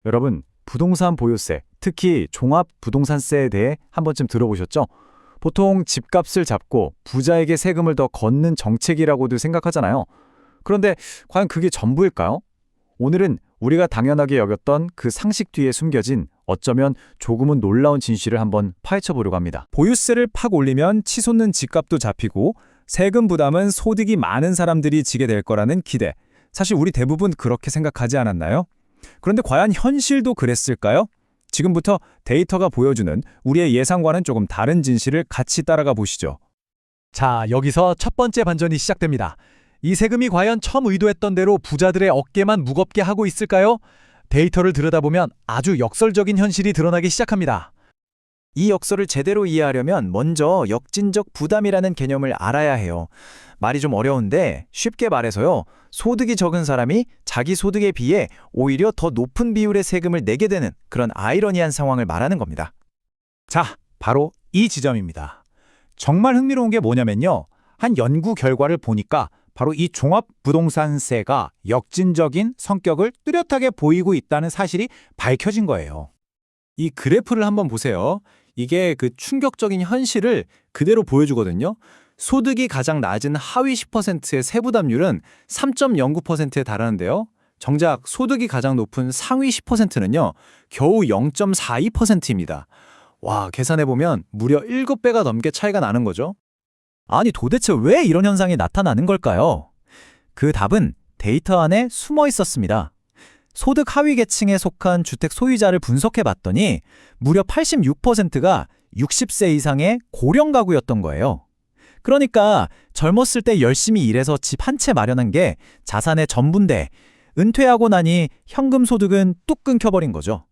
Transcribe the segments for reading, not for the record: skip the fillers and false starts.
여러분, 부동산 보유세, 특히 종합부동산세에 대해 한 번쯤 들어보셨죠? 보통 집값을 잡고 부자에게 세금을 더 걷는 정책이라고도 생각하잖아요. 그런데 과연 그게 전부일까요? 오늘은 우리가 당연하게 여겼던 그 상식 뒤에 숨겨진 어쩌면 조금은 놀라운 진실을 한번 파헤쳐 보려고 합니다. 보유세를 팍 올리면 치솟는 집값도 잡히고 세금 부담은 소득이 많은 사람들이 지게 될 거라는 기대. 사실 우리 대부분 그렇게 생각하지 않았나요? 그런데 과연 현실도 그랬을까요? 지금부터 데이터가 보여주는 우리의 예상과는 조금 다른 진실을 같이 따라가 보시죠. 자, 여기서 첫 번째 반전이 시작됩니다. 이 세금이 과연 처음 의도했던 대로 부자들의 어깨만 무겁게 하고 있을까요? 데이터를 들여다보면 아주 역설적인 현실이 드러나기 시작합니다. 이 역설을 제대로 이해하려면 먼저 역진적 부담이라는 개념을 알아야 해요. 말이 좀 어려운데 쉽게 말해서요. 소득이 적은 사람이 자기 소득에 비해 오히려 더 높은 비율의 세금을 내게 되는 그런 아이러니한 상황을 말하는 겁니다. 자, 바로 이 지점입니다. 정말 흥미로운 게 뭐냐면요. 한 연구 결과를 보니까 바로 이 종합부동산세가 역진적인 성격을 뚜렷하게 보이고 있다는 사실이 밝혀진 거예요. 이 그래프를 한번 보세요. 이게 그 충격적인 현실을 그대로 보여주거든요. 소득이 가장 낮은 하위 10%의 세부담률은 3.09%에 달하는데요. 정작 소득이 가장 높은 상위 10%는요. 겨우 0.42%입니다. 와, 계산해보면 무려 7배가 넘게 차이가 나는 거죠. 아니 도대체 왜 이런 현상이 나타나는 걸까요? 그 답은 데이터 안에 숨어 있었습니다. 소득 하위 계층에 속한 주택 소유자를 분석해 봤더니 무려 86%가 60세 이상의 고령 가구였던 거예요. 그러니까 젊었을 때 열심히 일해서 집 한 채 마련한 게 자산의 전부인데 은퇴하고 나니 현금 소득은 뚝 끊겨버린 거죠.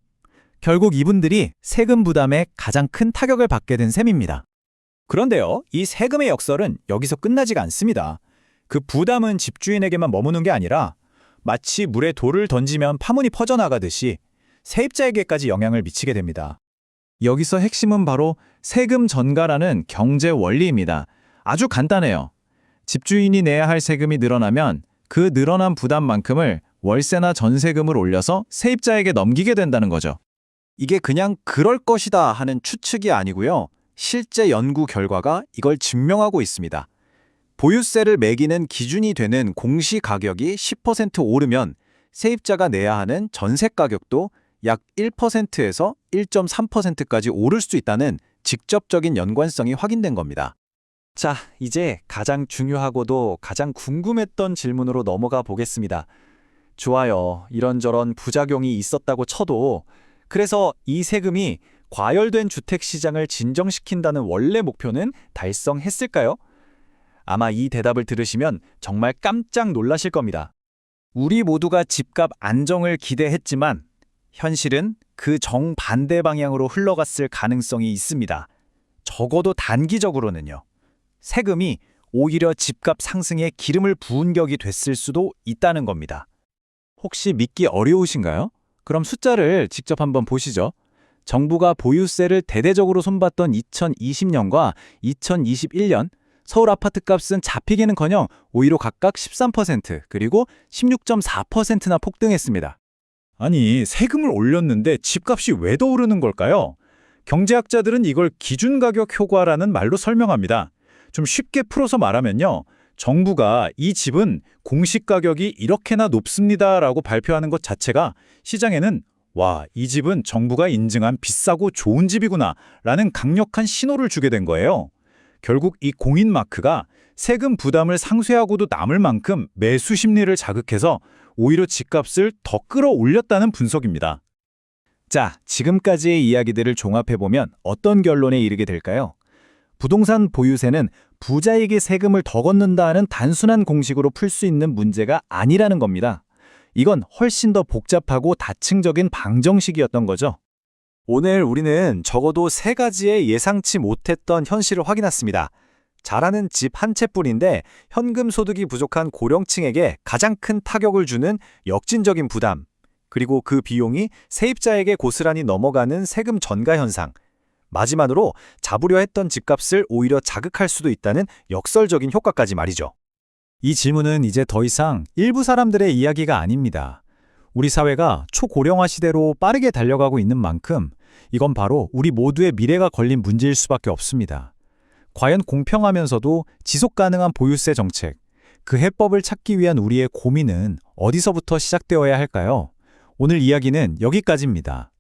결국 이분들이 세금 부담에 가장 큰 타격을 받게 된 셈입니다. 그런데요, 이 세금의 역설은 여기서 끝나지가 않습니다. 그 부담은 집주인에게만 머무는 게 아니라 마치 물에 돌을 던지면 파문이 퍼져나가듯이 세입자에게까지 영향을 미치게 됩니다. 여기서 핵심은 바로 세금 전가라는 경제 원리입니다. 아주 간단해요. 집주인이 내야 할 세금이 늘어나면 그 늘어난 부담만큼을 월세나 전세금을 올려서 세입자에게 넘기게 된다는 거죠. 이게 그냥 그럴 것이다 하는 추측이 아니고요. 실제 연구 결과가 이걸 증명하고 있습니다. 보유세를 매기는 기준이 되는 공시가격이 10% 오르면 세입자가 내야 하는 전세 가격도 약 1%에서 1.3%까지 오를 수 있다는 직접적인 연관성이 확인된 겁니다. 자, 이제 가장 중요하고도 가장 궁금했던 질문으로 넘어가 보겠습니다. 좋아요. 이런저런 부작용이 있었다고 쳐도 그래서 이 세금이 과열된 주택시장을 진정시킨다는 원래 목표는 달성했을까요? 아마 이 대답을 들으시면 정말 깜짝 놀라실 겁니다. 우리 모두가 집값 안정을 기대했지만 현실은 그 정반대 방향으로 흘러갔을 가능성이 있습니다. 적어도 단기적으로는요. 세금이 오히려 집값 상승에 기름을 부은 격이 됐을 수도 있다는 겁니다. 혹시 믿기 어려우신가요? 그럼 숫자를 직접 한번 보시죠. 정부가 보유세를 대대적으로 손봤던 2020년과 2021년 서울 아파트값은 잡히기는커녕 오히려 각각 13% 그리고 16.4%나 폭등했습니다. 아니, 세금을 올렸는데 집값이 왜 더 오르는 걸까요? 경제학자들은 이걸 기준가격 효과라는 말로 설명합니다. 좀 쉽게 풀어서 말하면요. 정부가 이 집은 공시가격이 이렇게나 높습니다라고 발표하는 것 자체가 시장에는 와, 이 집은 정부가 인증한 비싸고 좋은 집이구나 라는 강력한 신호를 주게 된 거예요. 결국 이 공인마크가 세금 부담을 상쇄하고도 남을 만큼 매수 심리를 자극해서 오히려 집값을 더 끌어올렸다는 분석입니다. 자, 지금까지의 이야기들을 종합해보면 어떤 결론에 이르게 될까요? 부동산 보유세는 부자에게 세금을 더 걷는다는 단순한 공식으로 풀 수 있는 문제가 아니라는 겁니다. 이건 훨씬 더 복잡하고 다층적인 방정식이었던 거죠. 오늘 우리는 적어도 3가지의 예상치 못했던 현실을 확인했습니다. 잘하는 집 한 채뿐인데 현금 소득이 부족한 고령층에게 가장 큰 타격을 주는 역진적인 부담, 그리고 그 비용이 세입자에게 고스란히 넘어가는 세금 전가 현상, 마지막으로 잡으려 했던 집값을 오히려 자극할 수도 있다는 역설적인 효과까지 말이죠. 이 질문은 이제 더 이상 일부 사람들의 이야기가 아닙니다. 우리 사회가 초고령화 시대로 빠르게 달려가고 있는 만큼 이건 바로 우리 모두의 미래가 걸린 문제일 수밖에 없습니다. 과연 공평하면서도 지속 가능한 보유세 정책, 그 해법을 찾기 위한 우리의 고민은 어디서부터 시작되어야 할까요? 오늘 이야기는 여기까지입니다.